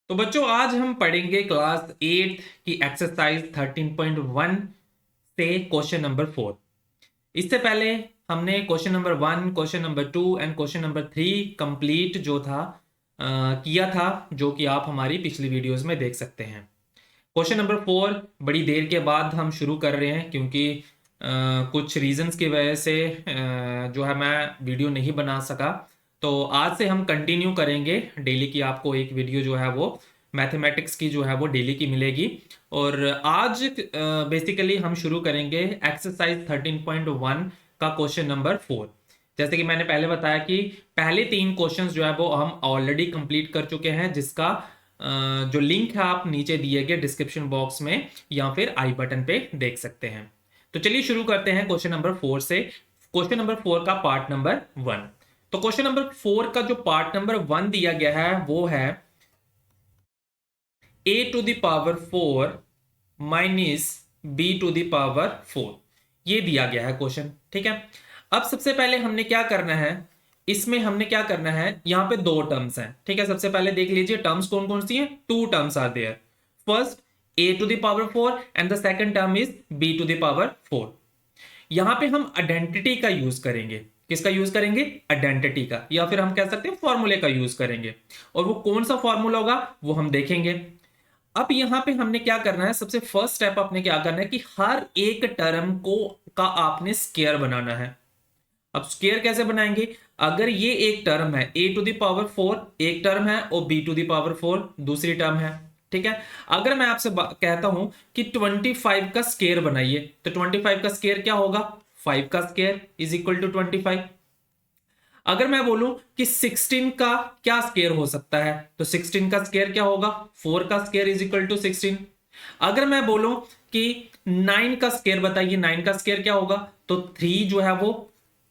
तो बच्चों आज हम पढ़ेंगे क्लास 8 की एक्सरसाइज 13.1 से क्वेश्चन नंबर 4। इससे पहले हमने question number 1, question number 2 and question number 3 complete जो था किया था, जो कि आप हमारी पिछली वीडियोस में देख सकते हैं। क्वेश्चन नंबर 4 बड़ी देर के बाद हम शुरू कर रहे हैं क्योंकि कुछ रीजंस की वजह से जो है मैं वीडियो नहीं बना सका। तो आज से हम कंटिन्यू करेंगे डेली की, आपको एक वीडियो जो है वो मैथमेटिक्स की जो है वो डेली की मिलेगी। और आज बेसिकली हम शुरू करेंगे एक्सरसाइज 13.1 का क्वेश्चन नंबर 4। जैसे कि मैंने पहले बताया कि पहले 3 क्वेश्चंस जो है वो हम ऑलरेडी कंप्लीट कर चुके हैं, जिसका जो लिंक है आप नीचे दिए गए डिस्क्रिप्शन बॉक्स में या फिर आई बटन पे देख सकते हैं। तो चलिए शुरू करते हैं क्वेश्चन नंबर 4 से। क्वेश्चन नंबर 4 का पार्ट नंबर 1। तो क्वेश्चन नंबर 4 का जो पार्ट नंबर 1 दिया गया है वो है a to the power 4 minus b to the power 4। ये दिया गया है क्वेश्चन, ठीक है। अब सबसे पहले हमने क्या करना है, इसमें हमने क्या करना है, यहां पे 2 टर्म्स हैं, ठीक है। सबसे पहले देख लीजिए टर्म्स कौन कौन सी हैं। 2 terms are there. First a to the power 4 and the second term is b to the power 4। यहां पे हम आइडेंटिटी का यूज करेंगे। किसका यूज करेंगे? आइडेंटिटी का, या फिर हम कह सकते हैं फॉर्मूले का यूज करेंगे। और वो कौन सा फॉर्मूला होगा वो हम देखेंगे। अब यहां पे हमने क्या करना है, सबसे फर्स्ट स्टेप आपने क्या करना है कि हर एक टर्म को का आपने स्क्वायर बनाना है। अब स्क्वायर कैसे बनाएंगे? अगर ये एक टर्म है a टू द पावर 4 एक टर्म है और b टू द पावर 4 दूसरी टर्म है, ठीक है। अगर मैं आपसे कहता हूं कि 25 का स्क्वायर बनाइए, तो 25 का स्क्वायर क्या होगा? 5 का स्क्वायर इज इक्वल टू 25। अगर मैं बोलूं कि 16 का क्या स्क्वायर हो सकता है, तो 16 का स्क्वायर क्या होगा? 4 का स्क्वायर इज इक्वल टू 16। अगर मैं बोलूं कि 9 का स्क्वायर बताइए, 9 का स्क्वायर क्या होगा, तो 3 जो है वो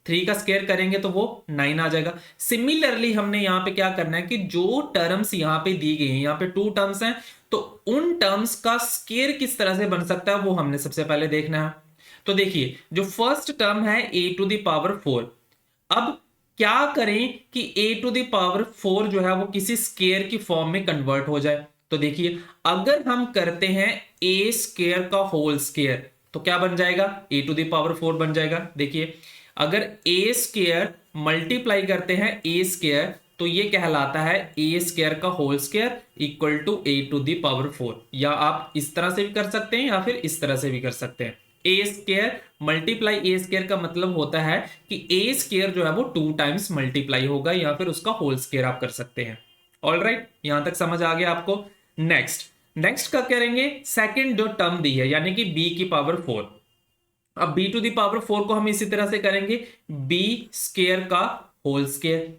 3 का स्क्वायर करेंगे तो वो 9 आ जाएगा। सिमिलरली हमने यहां पे क्या करना है कि जो टर्म्स यहां पे दी गई हैं, यहां पे 2 टर्म्स हैं, तो उन टर्म्स का स्क्वायर किस तरह से बन सकता है वो हमने सबसे पहले देखना है। तो देखिए जो फर्स्ट टर्म है a टू द पावर 4, अब क्या करें कि a टू द पावर 4 जो है वो किसी स्क्वायर की फॉर्म में कन्वर्ट हो जाए। तो देखिए अगर हम करते हैं a स्क्वायर का होल स्क्वायर तो क्या बन जाएगा? a टू द पावर 4 बन जाएगा। देखिए अगर a स्क्वायर मल्टीप्लाई करते हैं a स्क्वायर तो ये कहलाता है a स्क्वायर का whole square equal to a to the power 4। या आप इस तरह से भी कर सकते हैं या फिर इस तरह से भी कर सकते हैं। A square multiply A square का मतलब होता है कि ए स्क्वायर जो है वो 2 टाइम्स मल्टीप्लाई होगा, या फिर उसका होल स्क्वायर आप कर सकते हैं। ऑल राइट, यहां तक समझ आ गया आपको। नेक्स्ट नेक्स्ट का करेंगे सेकंड जो टर्म दी है यानी कि b की पावर 4। अब b टू द पावर 4 को हम इसी तरह से करेंगे, b स्क्वायर का होल स्क्वायर,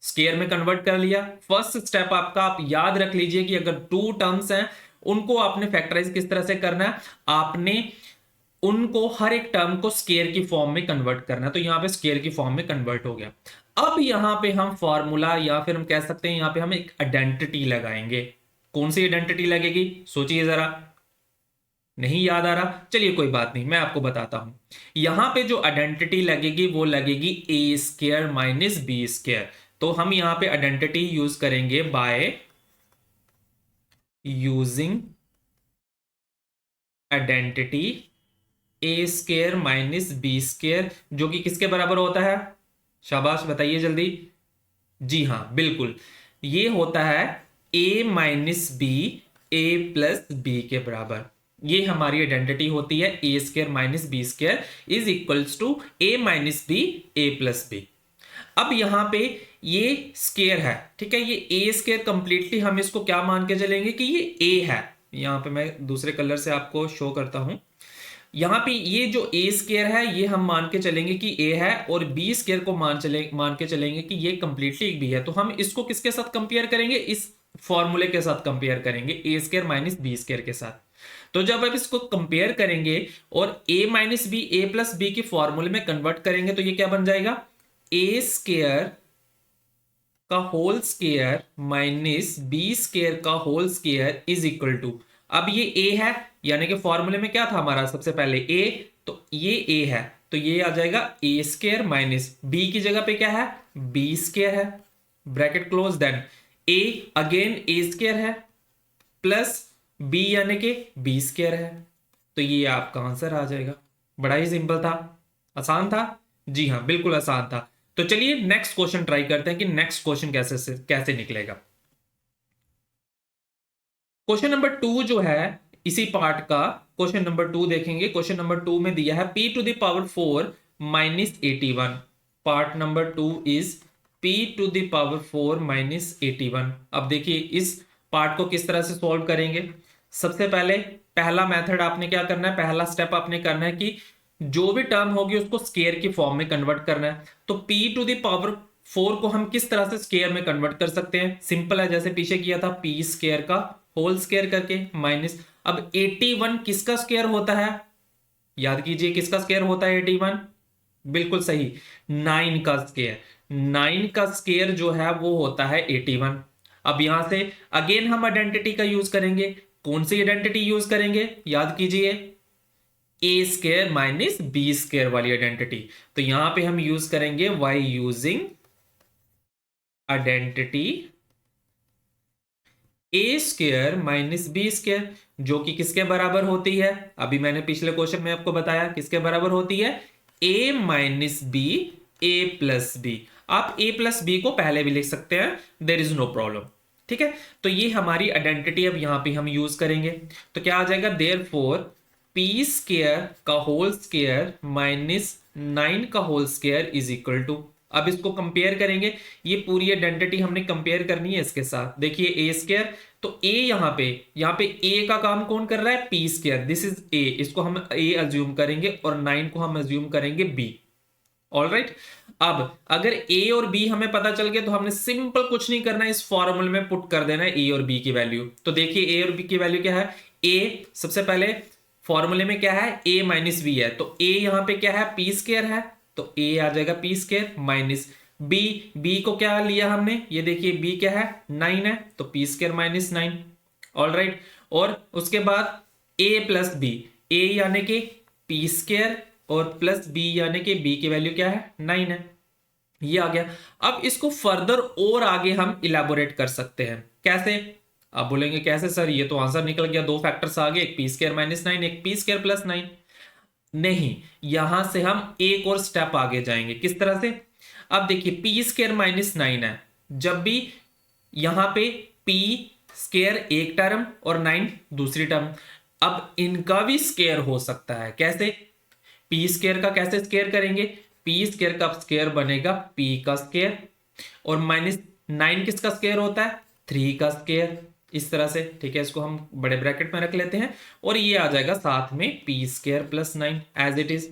स्क्वायर में कन्वर्ट कर लिया। फर्स्ट स्टेप आपका आप याद रख लीजिए कि अगर 2 टर्म्स हैं उनको आपने फैक्टराइज किस तरह से करना है, आपने उनको हर एक टर्म को स्क्वायर की फॉर्म में कन्वर्ट करना है। तो यहां पे स्क्वायर की फॉर्म में कन्वर्ट हो गया। अब यहां पे हम फॉर्मूला या फिर हम कह सकते हैं यहां पे हम एक आइडेंटिटी लगाएंगे। कौन सी आइडेंटिटी लगेगी सोचिए जरा। नहीं याद आ रहा? चलिए कोई बात नहीं, मैं आपको बताता हूं। यहां पे जो आइडेंटिटी लगेगी वो लगेगी A square minus B square. तो हम यहां पे आइडेंटिटी यूज करेंगे by using identity A square minus B square, जो कि किसके बराबर होता है? शाबाश बताइए जल्दी। जी हाँ बिल्कुल, ये होता है a minus B A plus B के बराबर। ये हमारी आइडेंटिटी होती है a square minus B square is equals to A minus B A plus b. अब यहां पे ये स्क्वायर है, ठीक है। ये ए स्क्वायर कंप्लीटली हम इसको क्या मान के चलेंगे कि ये a है। यहां पे मैं दूसरे कलर से आपको शो करता हूं। यहां पे ये जो ए स्क्वायर है ये हम मान के चलेंगे कि ए है, और बी स्क्वायर को मान के चलेंगे कि ये कंप्लीटली एक बी है। तो हम इसको किसके साथ कंपेयर करेंगे? इस फॉर्मूले के साथ कंपेयर करेंगे, ए स्क्वायर माइनस बी स्क्वायर के साथ। तो जब आप इसको कंपेयर करेंगे और a minus B A plus B के फॉर्मूले में कन्वर्ट करेंगे तो ये क्या बन जाएगा? ए स्क्वायर का whole square minus B square का whole square is equal to, अब ये a है यानी कि फॉर्मूले में क्या था हमारा सबसे पहले a, तो ये a है तो ये आ जाएगा a स्क्वायर माइनस b की जगह पे क्या है? b स्क्वायर है, ब्रैकेट क्लोज। देन ए अगेन ए स्क्वायर है प्लस बी यानी कि बी स्क्वायर है, तो ये आपका आंसर आ जाएगा। बड़ा ही सिंपल था, आसान था। जी हाँ, बिल्कुल आसान था। तो चलिए नेक्स्ट क्वेश्चन ट्राई करते हैं कि नेक्स्ट क्वेश्चन कैसे निकलेगा। क्वेश्चन नंबर 2 जो है इसी पार्ट का, क्वेश्चन नंबर 2 देखेंगे। क्वेश्चन नंबर 2 में दिया है p to the power 4 minus 81। Part number 2 is p to the power 4 minus 81। अब देखिए इस पार्ट को किस तरह से सॉल्व करेंगे। सबसे पहले पहला मेथड आपने क्या करना है, पहला स्टेप आपने करना है कि जो भी टर्म होगी उसको स्केयर की फॉर्म में कन्वर्ट करना है। तो p टू द पावर 4 को हम किस तरह से स्केयर में कन्वर्ट कर सकते हैं, सिंपल है, जैसे पीछे किया था, p स्केयर का होल स्केयर करके माइनस। अब 81 किसका स्केयर होता है, याद कीजिए किसका स्केयर होता है 81, बिल्कुल सही, 9 का स्केयर। 9 का स्केयर जो है वो होता है 81। अब यहां से अगेन हम आइडेंटिटी का यूज करेंगे। कौन सी आइडेंटिटी यूज करेंगे, याद कीजिए, ए स्केयर माइनस बी स्केयर वाली आइडेंटिटी। तो यहां पे हम यूज करेंगे Y using identity A square minus B square, जो कि किसके बराबर होती है, अभी मैंने पिछले क्वेश्चन में आपको बताया किसके बराबर होती है, A minus B A plus B. आप ए प्लस बी को पहले भी लिख सकते हैं, देर इज नो प्रॉब्लम। ठीक है, तो ये हमारी आइडेंटिटी अब यहां पे हम यूज करेंगे। तो क्या आ जाएगा, देयर फोर पी स्क्वायर का होल स्क्वायर माइनस 9 का whole square is equal to. अब इसको कंपेयर करेंगे, ये पूरी आइडेंटिटी हमने कंपेयर करनी है इसके साथ। देखिए ए स्क्वायर, तो ए यहाँ पे ए का काम कौन कर रहा है, P square, this is a, इसको हम ए अज्यूम करेंगे और 9 को हम अज्यूम करेंगे बी। ऑलराइट, अब अगर ए और बी हमें पता चल गया तो हमने सिंपल कुछ नहीं करना है, इस फॉर्मूले में पुट कर देना है ए और बी की वैल्यू। तो देखिए ए और बी की वैल्यू क्या है, ए सबसे पहले फॉर्मूले में क्या है, ए माइनस बी है, तो ए यहां पे क्या है, पी स्क्वायर है, तो ए आ जाएगा P square minus B. B को क्या लिया हमने, ये देखिए बी क्या है, 9 है, तो पी स्क्वायर माइनस 9। ऑलराइट, और उसके बाद ए प्लस बी, ए यानी कि पी स्क्वायर और प्लस बी यानी कि बी की वैल्यू क्या है, 9 है, ये आ गया। अब इसको फर्दर और आगे हम इलेबोरेट कर सकते हैं, कैसे। आप बोलेंगे कैसे सर, ये तो आंसर निकल गया, दो फैक्टर्स आ गए, एक पी स्क्वायर माइनस 9, एक पी स्क्वायर प्लस 9। नहीं, यहां से हम एक और स्टेप आगे जाएंगे, किस तरह से। अब देखिए पी स्क्वायर माइनस 9 है, जब भी यहां पे पी स्क्वायर एक टर्म और 9 दूसरी टर्म, अब इनका भी स्क्वायर हो सकता है, कैसे, पी स्क्वायर का कैसे स्क्वायर करेंगे, पी स्क्वायर का स्क्वायर बनेगा पी का स्क्वायर, और माइनस 9 किसका स्क्वायर होता है, 3 का स्क्वायर, इस तरह से। ठीक है, इसको हम बड़े ब्रैकेट में रख लेते हैं, और ये आ जाएगा साथ में P square plus 9 as it is.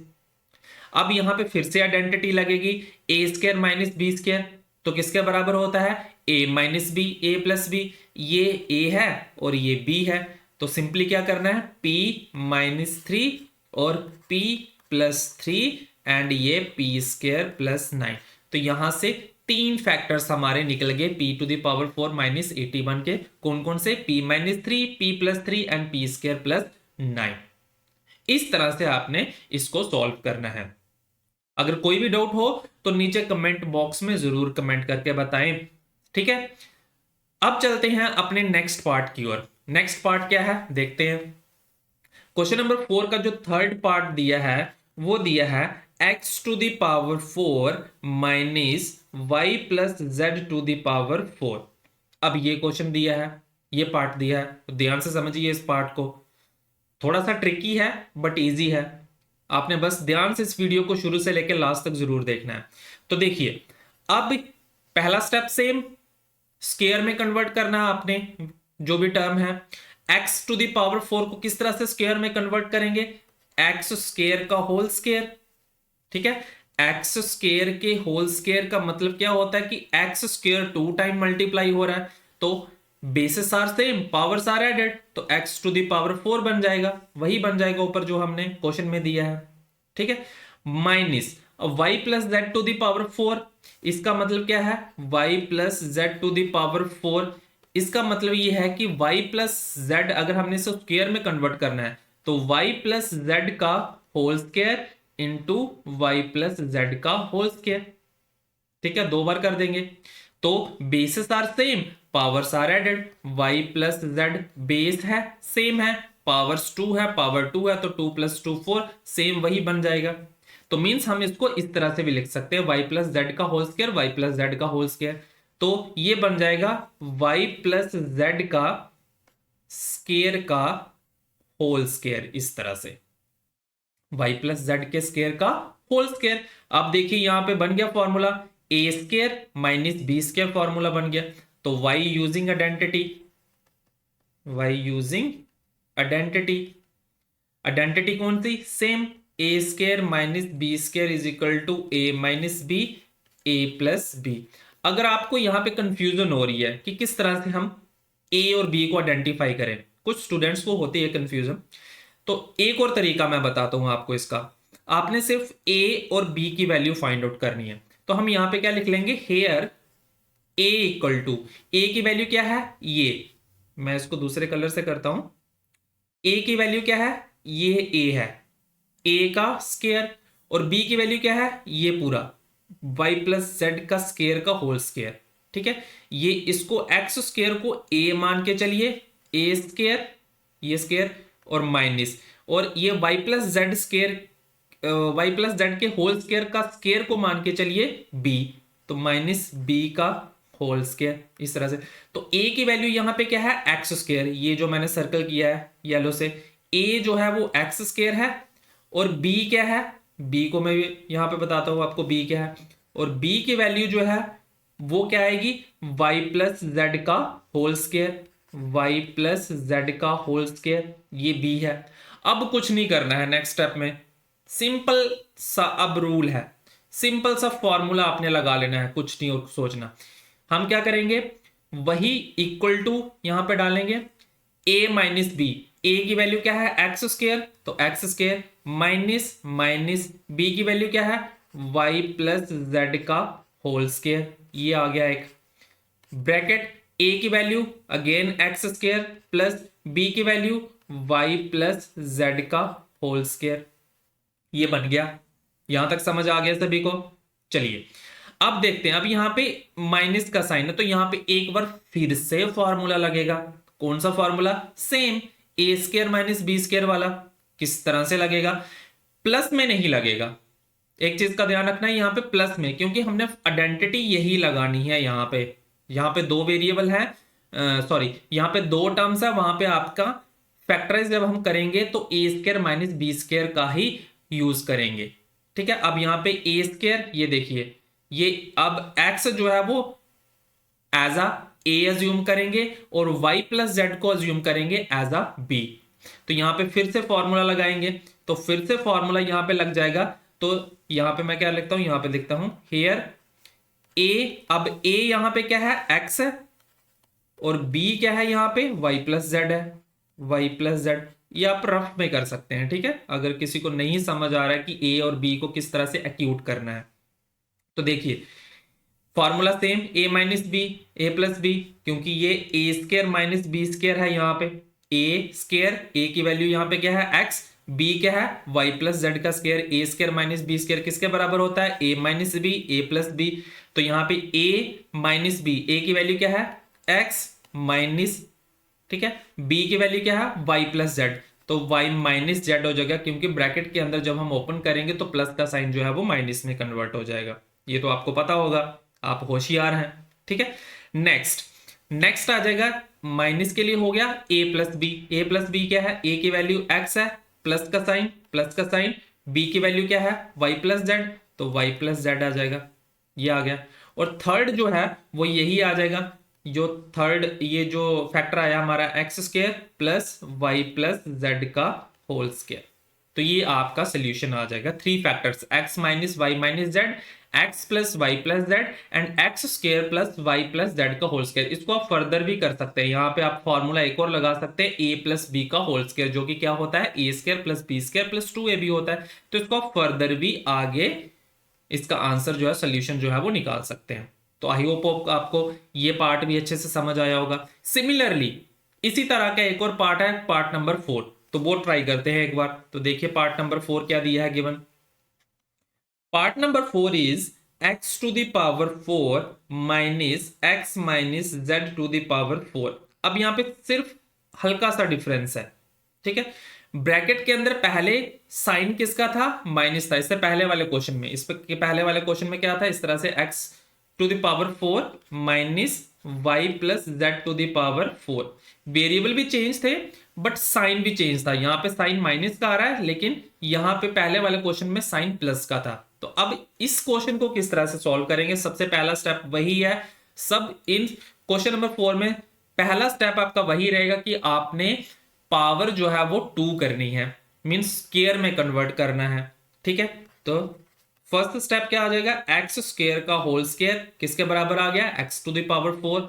अब यहां पे फिर से आइडेंटिटी लगेगी, A square minus B square, तो किसके बराबर होता है, A minus B A plus B, ये ए है और ये बी है, तो सिंपली क्या करना है, p माइनस 3 और p प्लस 3 एंड ये p स्क्वायर प्लस 9। तो यहां से तीन फैक्टर्स हमारे निकल गए p to the power 4 minus 81 के, कौन कौन से, p minus 3, p plus 3 and p square plus 9। इस तरह से आपने इसको सॉल्व करना है। अगर कोई भी डाउट हो तो नीचे कमेंट बॉक्स में जरूर कमेंट करके बताएं। ठीक है, अब चलते हैं अपने नेक्स्ट पार्ट की ओर। नेक्स्ट पार्ट क्या है देखते हैं। क्वेश्चन नंबर 4 का जो थर्ड पार्ट दिया है वो दिया है x to the power 4 minus Y plus Z to the power 4। अब ये क्वेश्चन दिया है, ये पार्ट दिया है, तो ध्यान से समझिए इस पार्ट को, थोड़ा सा ट्रिकी है बट इजी है। आपने बस ध्यान से इस वीडियो को शुरू से लेकर लास्ट तक जरूर देखना है। तो देखिए, अब पहला स्टेप सेम, स्क्वायर में कन्वर्ट करना है आपने, जो भी टर्म है। x टू द पावर 4 को किस तरह से स्क्वायर में कन्वर्ट करेंगे, x स्क्वायर का होल स्क्वायर। ठीक है, x स्क्वायर के होल स्क्वायर का मतलब क्या होता है कि x स्क्वायर 2 टाइम मल्टीप्लाई हो रहा है, तो bases are same, powers are added, तो x टू द पावर 4 बन जाएगा, वही बन जाएगा ऊपर जो हमने क्वेश्चन में दिया है। ठीक है, minus y plus Z to the power 4, इसका मतलब क्या है, y plus Z to the power 4, इसका मतलब ये है कि y प्लस जेड अगर हमने इसे स्क्वायर में कन्वर्ट करना है तो y प्लस जेड का whole square into Y plus Z का होल स्क्वायर। ठीक है, दो बार कर देंगे, तो bases are same, powers are added, y plus Z base है सेम है, पावर्स 2 है, पावर 2 है, तो 2 + 2 4 सेम वही बन जाएगा। तो मीन्स हम इसको इस तरह से भी लिख सकते हैं y प्लस जेड का whole square, y plus Z का होल स्क्वायर। तो ये बन जाएगा y प्लस जेड का स्क्वायर का होल स्क्वायर, इस तरह से y प्लस जेड के स्क्वायर का होल स्क्वायर। अब देखिए यहां पे बन गया formula a square minus B square, formula बन गया। तो y using identity, y using identity, identity कौन सी, same, a square minus B square is equal to a minus B, a plus B. अगर आपको यहां पे कंफ्यूजन हो रही है कि किस तरह से हम a और b को आइडेंटिफाई करें, कुछ स्टूडेंट्स को होती है कंफ्यूजन, तो एक और तरीका मैं बताता हूं आपको इसका। आपने सिर्फ a और b की वैल्यू फाइंड आउट करनी है। तो हम यहां पे क्या लिख लेंगे, here a equal to, a की वैल्यू क्या है, ये मैं इसको दूसरे कलर से करता हूं, a की वैल्यू क्या है, ये a है, a का स्क्वायर, और b की वैल्यू क्या है, ये पूरा y प्लस जेड का स्क्वायर का होल स्क्वायर। ठीक है, ये इसको x स्क्वायर को a मान के चलिए, a स्क्वायर, ये स्क्वायर, और माइनस, और ये y plus Z square, y plus z के होल स्क्वायर का स्क्वायर को मान के चलिए b, तो माइनस b का होल स्क्वायर, इस तरह से। तो a की वैल्यू यहां पे क्या है, एक्स स्क्वायर, ये जो मैंने सर्कल किया है येलो से, a जो है वो एक्स स्क्वायर है, और b क्या है, b को मैं यहां पे बताता हूं आपको b क्या है, और b की वैल्यू जो है वो क्या आएगी, y प्लस जेड का whole square, y plus Z का होल स्क्वायर, ये b है। अब कुछ नहीं करना है नेक्स्ट स्टेप में, सिंपल सा अब रूल है, सिंपल सा फॉर्मूला आपने लगा लेना है, कुछ नहीं और सोचना। हम क्या करेंगे, वही इक्वल टू यहां पे डालेंगे, a माइनस बी, a की वैल्यू क्या है, एक्स स्क्वायर, तो x square minus minus b की वैल्यू क्या है, y प्लस जेड का होल स्क्वायर, ये आ गया एक ब्रैकेट, a की value again x square plus b की वैल्यू y प्लस जेड का होल स्क्वायर, ये बन गया। यहां तक समझ आ गया सभी को। चलिए अब देखते हैं, अब यहां पे माइनस का साइन है, तो यहां पे एक बार फिर से फॉर्मूला लगेगा। कौन सा formula, same a square minus B square वाला। किस तरह से लगेगा, प्लस में नहीं लगेगा, एक चीज का ध्यान रखना है यहां पे प्लस में, क्योंकि हमने आइडेंटिटी यही लगानी है। यहां पे दो वेरिएबल है, सॉरी यहां पे दो टर्म्स है, वहां पे आपका फैक्टराइज जब हम करेंगे तो a square minus B square का ही यूज करेंगे। ठीक है, अब यहां पे a स्क्वायर, ये देखिए, ये अब x जो है वो एज अ a अज्यूम करेंगे, और y प्लस जेड को अज्यूम करेंगे एज अ b। तो यहां पे फिर से फॉर्मूला लगाएंगे, तो फिर से फॉर्मूला यहां पे लग जाएगा। तो यहां पे मैं क्या लिखता हूं, यहां पे लिखता हूं हेयर a, अब a यहां पे क्या है, x है, और b क्या है, यहां पे y प्लस जेड है, y प्लस जेड। ये आप रफ में कर सकते हैं, ठीक है, अगर किसी को नहीं समझ आ रहा है कि a और b को किस तरह से एक्यूट करना है। तो देखिए formula same, a minus B, A plus B, क्योंकि ये a square minus B square है, यहाँ पे a स्क्वायर, a की वैल्यू यहाँ पे क्या है x, b क्या है y प्लस जेड का square, a square minus B square किसके बराबर होता है, a minus B, a plus B. तो यहाँ पे a माइनस बी, a की वैल्यू क्या है x माइनस, ठीक है, b की वैल्यू क्या है y प्लस जेड, तो y माइनस जेड हो जाएगा, क्योंकि ब्रैकेट के अंदर जब हम ओपन करेंगे तो प्लस का साइन जो है वो माइनस में कन्वर्ट हो जाएगा। ये तो आपको पता होगा, आप होशियार हैं। ठीक है, नेक्स्ट आ जाएगा, माइनस के लिए हो गया a plus B, a plus B क्या है, a की वैल्यू x है, प्लस का साइन, b की वैल्यू क्या है y प्लस जेड, तो y प्लस जेड आ जाएगा, ये आ गया। और थर्ड जो है वो यही आ जाएगा, जो थर्ड ये जो फैक्टर आया हमारा X square plus Y plus Z का होल स्क्वायर। तो ये आपका सोल्यूशन आ जाएगा, three factors, X minus Y minus Z, X plus Y plus Z and X square plus Y plus Z का होल स्क्वायर। इसको आप फर्दर भी कर सकते हैं, यहाँ पे आप फॉर्मूला एक और लगा सकते हैं, ए प्लस बी का होल स्क्वायर, जो कि क्या होता है a square plus b square plus 2ab होता है। तो इसको आप फर्दर भी आगे इसका आंसर जो है सोल्यूशन जो है वो निकाल सकते हैं। तो आई होप आपको ये पार्ट भी अच्छे से समझ आया होगा। सिमिलरली इसी तरह का एक और पार्ट है, पार्ट नंबर 4, तो वो ट्राई करते हैं एक बार। तो देखिए पार्ट नंबर 4 क्या दिया है given. Part number 4 is X to the power 4 minus X minus Z to the power 4। अब यहां पे सिर्फ हल्का सा डिफरेंस है, ठीक है। ब्रैकेट के अंदर पहले साइन किसका था, माइनस था, इससे पहले वाले क्वेश्चन में, इस पे पहले वाले क्वेश्चन में क्या था, इस तरह से X to the power 4 minus Y plus Z to the power 4। Variable भी चेंज थे बट साइन भी चेंज था, यहां पे साइन माइनस का आ रहा है लेकिन यहां पे पहले वाले क्वेश्चन में साइन प्लस का था। तो अब इस क्वेश्चन को किस तरह से सॉल्व करेंगे, सबसे पहला स्टेप वही है, सब इन क्वेश्चन नंबर 4 में पहला स्टेप आपका वही रहेगा कि आपने पावर जो है वो 2 करनी है, मींस स्क्वायर में कन्वर्ट करना है, ठीक है। तो फर्स्ट स्टेप क्या आ जाएगा, एक्स स्क्वायर का होल स्क्वायर किसके बराबर आ गया, X to the power 4।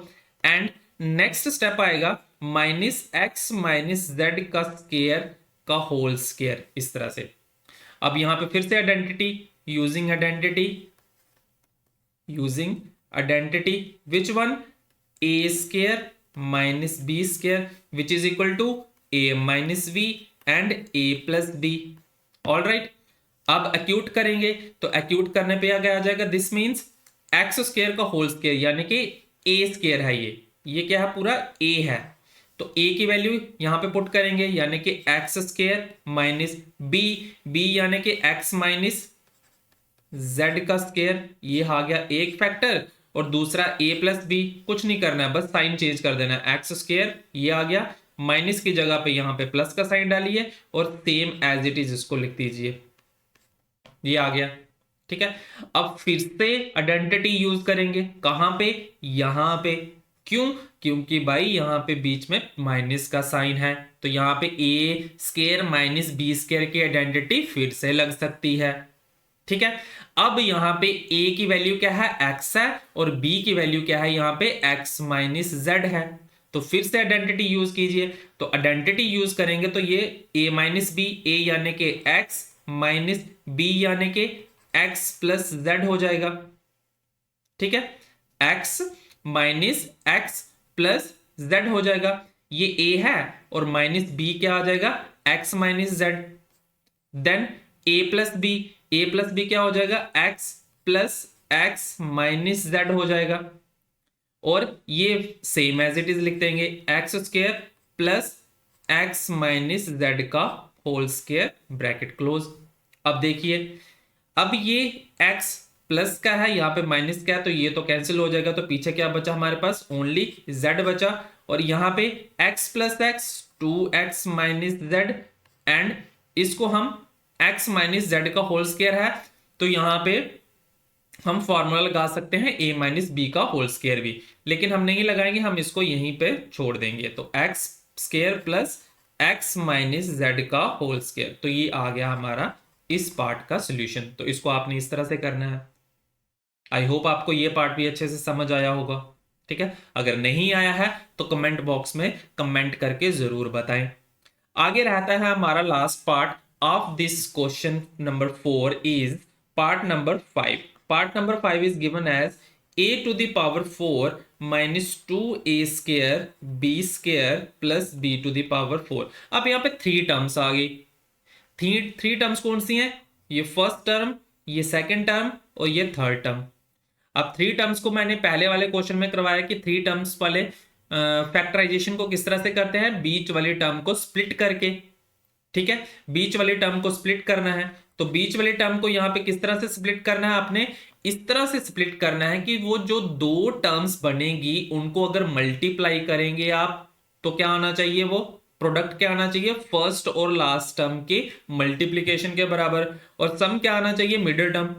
And next step आएगा माइनस एक्स माइनस जेड का स्क्वायर का होल स्क्वायर, इस तरह से। अब यहां पे फिर से identity, using identity which one, A square minus B square which is equal to A minus B and A plus B. All right, अब एक्यूट करेंगे तो एक्यूट करने पे आगे आ जाएगा, दिस मीन्स एक्स स्क्वायर का होल स्क्वायर यानी कि ए स्क्वायर है, ये क्या है, पूरा ए है। तो ए की वैल्यू यहां पे पुट करेंगे यानी कि एक्स स्क्वायर माइनस बी यानी कि एक्स माइनस जेड का स्क्वायर, ये आ गया एक फैक्टर, और दूसरा ए प्लस बी, कुछ नहीं करना है, बस साइन चेंज कर देना है, एक्स स्क्वायर ये आ गया, माइनस की जगह पे यहां पे प्लस का साइन डालिए और सेम एज इट इज इसको लिख दीजिए, ये आ गया, ठीक है। अब फिर से आइडेंटिटी यूज करेंगे, कहां पे, यहां पे, क्यों, क्योंकि भाई यहां पे बीच में माइनस का साइन है, तो यहां पे ए स्क्वायर माइनस बी स्क्वायर की आइडेंटिटी फिर से लग सकती है, ठीक है। अब यहां पे a की वैल्यू क्या है, x है, और b की वैल्यू क्या है, यहां पे x माइनस जेड है, तो फिर से आइडेंटिटी यूज कीजिए। तो आइडेंटिटी यूज करेंगे तो ये a माइनस बी, a यानी कि x माइनस b यानी कि x प्लस जेड हो जाएगा, ठीक है। x minus x plus Z हो जाएगा, ये a है और माइनस b क्या आ जाएगा, x minus Z. Then a plus B क्या हो जाएगा, x plus X minus Z हो जाएगा, और ये सेम एज इट इज लिख देंगे, x square plus X minus Z का होल स्क्वायर, ब्रैकेट क्लोज। अब देखिए, अब ये x प्लस का है, यहां पे माइनस का है, तो ये तो कैंसिल हो जाएगा, तो पीछे क्या बचा हमारे पास, ओनली z बचा, और यहां पे x plus x 2x minus Z, and इसको हम x माइनस जेड का होल स्क्वायर है, तो यहां पे हम फॉर्मूला लगा सकते हैं a माइनस बी का होल स्क्वायर भी, लेकिन हम नहीं लगाएंगे, हम इसको यहीं पे छोड़ देंगे, तो x square plus x minus Z का होल स्क्वायर, तो ये आ गया हमारा इस पार्ट का सॉल्यूशन। तो इसको आपने इस तरह से करना है। आई होप आपको ये पार्ट भी अच्छे से समझ आया होगा, ठीक है। अगर नहीं आया है तो कमेंट बॉक्स में कमेंट करके जरूर बताएं। आगे रहता है हमारा last part of this question number 4 is part number 5। Part number 5 is given as a to the power 4 minus 2a square b square plus b to the power 4। अब यहाँ पे 3 टर्म्स आ गई, थ्री टर्म्स कौन सी हैं, ये first term, ये second term और ये थर्ड टर्म। अब 3 टर्म्स को मैंने पहले वाले क्वेश्चन में करवाया कि 3 टर्म्स वाले फैक्टराइजेशन को किस तरह से करते हैं, बीच वाली टर्म को स्प्लिट करके, ठीक है, बीच वाली टर्म को स्प्लिट करना है। तो बीच वाली टर्म को यहां पे किस तरह से स्प्लिट करना है, आपने इस तरह से स्प्लिट करना है कि वो जो 2 टर्म्स बनेगी उनको अगर मल्टीप्लाई करेंगे आप, तो क्या आना चाहिए, वो प्रोडक्ट क्या आना चाहिए, फर्स्ट और लास्ट टर्म के मल्टीप्लीकेशन के बराबर, और सम क्या आना चाहिए, मिडिल टर्म,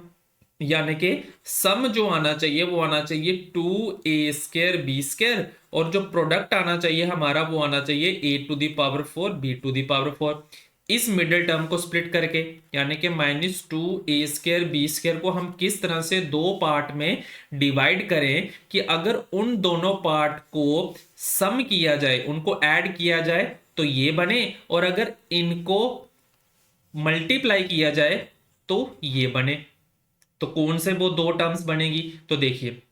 यानी कि सम जो आना चाहिए वो आना चाहिए 2a स्क्वायर b स्क्वायर, और जो प्रोडक्ट आना चाहिए हमारा वो आना चाहिए a to the power 4 b to the power 4। इस मिडिल टर्म को स्प्लिट करके यानी कि -2a स्क्वायर b स्क्वायर को हम किस तरह से 2 पार्ट में डिवाइड करें कि अगर उन दोनों पार्ट को सम किया जाए, उनको ऐड किया जाए तो ये बने, और अगर इनको मल्टीप्लाई किया जाए तो ये बने। तो कौन से वो 2 टर्म्स बनेगी, तो देखिए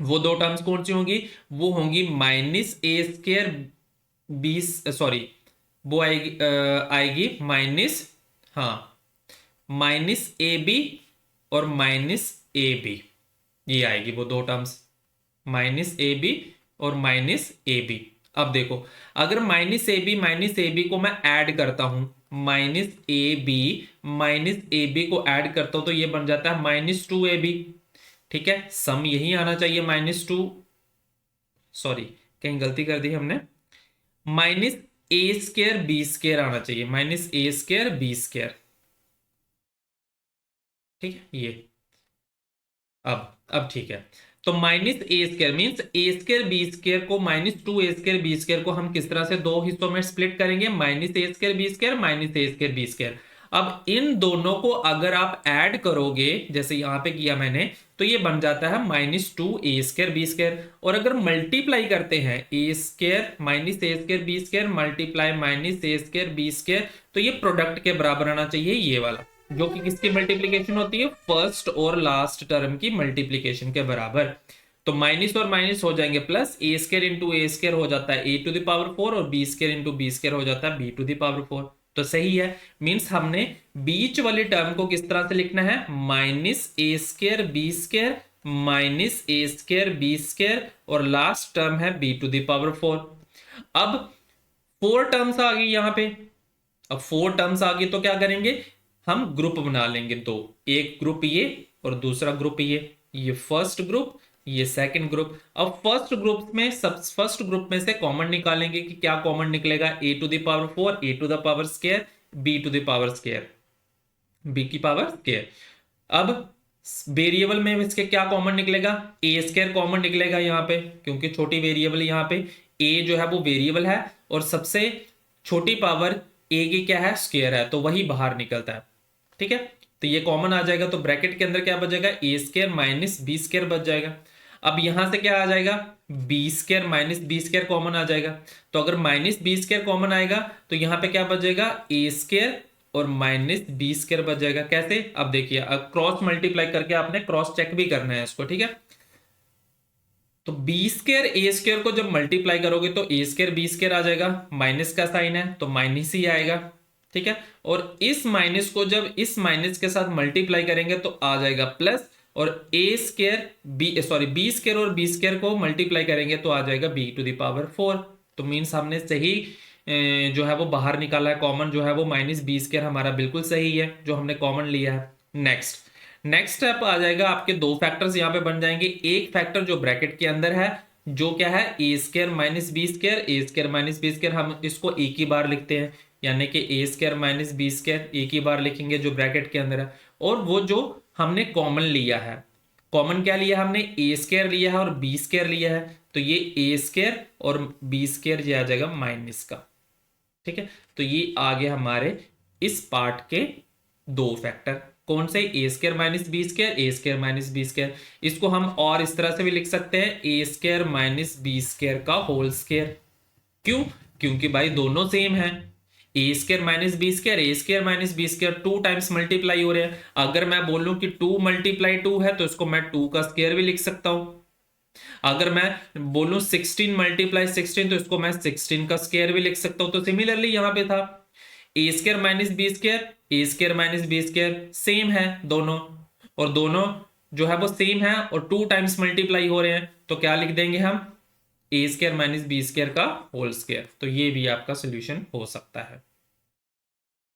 वो 2 टर्म्स कौन सी होंगी, वो होंगी -a स्क्वायर बी, सॉरी वो आएगी माइनस, हाँ, -ab और -ab, ये आएगी वो दो टर्म्स, माइनस ए बी और माइनस ए बी। अब देखो, अगर माइनस ए बी को मैं ऐड करता हूं, माइनस ए बी को ऐड करता हूं तो ये बन जाता है माइनस टू ए बी। ठीक है, सम यही आना चाहिए, माइनस टू, सॉरी कहीं गलती कर दी हमने, minus a square b square आना चाहिए, minus a square b square. ठीक है, ये अब ठीक है। तो minus a square means A square b square को, minus two a square b square को हम किस तरह से दो हिस्सों में स्प्लिट करेंगे, minus a square b square, minus a square b square. अब इन दोनों को अगर आप ऐड करोगे जैसे यहां पे किया मैंने, तो ये बन जाता है minus two a square b square. और अगर मल्टीप्लाई करते हैं a square minus a square b square multiply minus a square b square, तो ये प्रोडक्ट के बराबर आना चाहिए, ये वाला, जो कि किसकी मल्टीप्लीकेशन होती है, फर्स्ट और लास्ट टर्म की मल्टीप्लीकेशन के बराबर। तो माइनस और माइनस हो जाएंगे plus, A square into A square हो जाता है ए टू द पावर 4 और B square into B square हो जाता है बी टू द पावर 4। तो सही है, मींस हमने बीच वाली टर्म को किस तरह से लिखना है, minus a square b square minus a square b square और लास्ट टर्म है बी टू द पावर 4। अब फोर टर्म्स आ गई यहां पे, अब फोर टर्म्स आ गई तो क्या करेंगे, हम ग्रुप बना लेंगे दो, एक ग्रुप ये और दूसरा ग्रुप ये फर्स्ट ग्रुप, ये सेकंड ग्रुप। अब फर्स्ट ग्रुप में से कॉमन निकालेंगे कि क्या कॉमन निकलेगा, a to the power 4 a to the power square b to the power square b की पावर स्क्वायर। अब वेरिएबल में इसके क्या कॉमन निकलेगा, ए स्क्वायर कॉमन निकलेगा यहाँ पे, क्योंकि छोटी वेरिएबल यहाँ पे ए जो है वो वेरिएबल है और सबसे छोटी पावर ए की क्या है, स्क्वायर है, तो वही बाहर निकलता है। ठीक है, तो ये कॉमन आ जाएगा, तो ब्रैकेट के अंदर क्या बचेगा, a square minus B square बच जाएगा। अब यहां से क्या आ जाएगा, b square minus B square common आ जाएगा। तो अगर माइनस बी स्क्वायर कॉमन आएगा तो यहां पे क्या बचेगा, ए स्क्वायर और माइनस बी स्क्वायर बच जाएगा। कैसे, अब देखिए, अब क्रॉस मल्टीप्लाई करके आपने क्रॉस चेक भी करना है इसको। ठीक है, तो बी स्क्वायर ए स्क्वायर को जब मल्टीप्लाई करोगे तो ए स्क्वायर बी स्क्वायर आ जाएगा, माइनस का साइन है तो माइनस ही आएगा। ठीक है, और इस माइनस को जब इस माइनस के साथ मल्टीप्लाई करेंगे तो आ जाएगा प्लस, और ए स्क्वायर बी स्क्वायर और बी स्क्वायर को मल्टीप्लाई करेंगे तो आ जाएगा बी टू द पावर 4। तो मीन्स हमने सही जो है वो बाहर निकाला है, कॉमन जो है वो माइनस बी स्क्वायर हमारा बिल्कुल सही है जो हमने कॉमन लिया है। नेक्स्ट स्टेप आ जाएगा, आपके दो फैक्टर्स यहाँ पे बन जाएंगे। एक फैक्टर जो ब्रैकेट के अंदर है जो क्या है, a square minus B square, a square minus B square, हम इसको एक ही बार लिखते हैं, यानी कि ए स्क्वायर माइनस बी स्क्वायर एक ही बार लिखेंगे जो ब्रैकेट के अंदर है। और वो जो हमने कॉमन लिया है, कॉमन क्या लिया हमने, ए स्क्वायर लिया है और बी स्क्वायर लिया है, तो ये ए स्क्वायर और बी स्क्वायर ये आ जाएगा माइनस का। ठीक है, तो ये आ गया हमारे इस पार्ट के दो फैक्टर, कौन से, ए square minus B square, a square minus B square. इसको हम और इस तरह से भी लिख सकते हैं, a square minus B square का होल स्क्वायर। क्यों, क्योंकि भाई दोनों सेम है, a square minus B square, a square minus B square two times multiply हो रहे हैं। अगर मैं बोलूं कि 2 मल्टीप्लाई 2 है तो इसको मैं 2 का स्क्वायर भी लिख सकता हूं। अगर मैं बोलूं 16 मल्टीप्लाई 16 तो इसको मैं 16 का स्क्वायर भी लिख सकता हूं। तो सिमिलरली यहां पे था a square minus B square, a square minus B square same है दोनों, और दोनों जो है वो सेम है और 2 टाइम्स मल्टीप्लाई हो रहे हैं, तो क्या लिख देंगे हम, ए स्क्वायर माइनस बी स्क्वायर का होल स्क्वायर। तो ये भी आपका सोल्यूशन हो सकता है।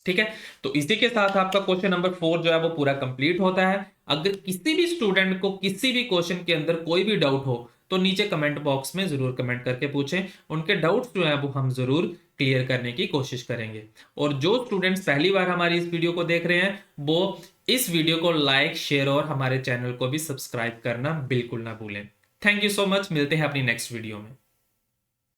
ठीक है, तो इसी के साथ आपका क्वेश्चन नंबर 4 जो है वो पूरा कंप्लीट होता है। अगर किसी भी स्टूडेंट को किसी भी क्वेश्चन के अंदर कोई भी डाउट हो तो नीचे कमेंट बॉक्स में जरूर कमेंट करके पूछें, उनके डाउट्स जो है वो हम जरूर क्लियर करने की कोशिश करेंगे। और जो स्टूडेंट्स पहली बार हमारी इस वीडियो को देख रहे हैं वो इस वीडियो को लाइक शेयर और हमारे चैनल को भी सब्सक्राइब करना बिल्कुल ना भूलें। थैंक यू सो मच, मिलते हैं अपनी नेक्स्ट वीडियो में।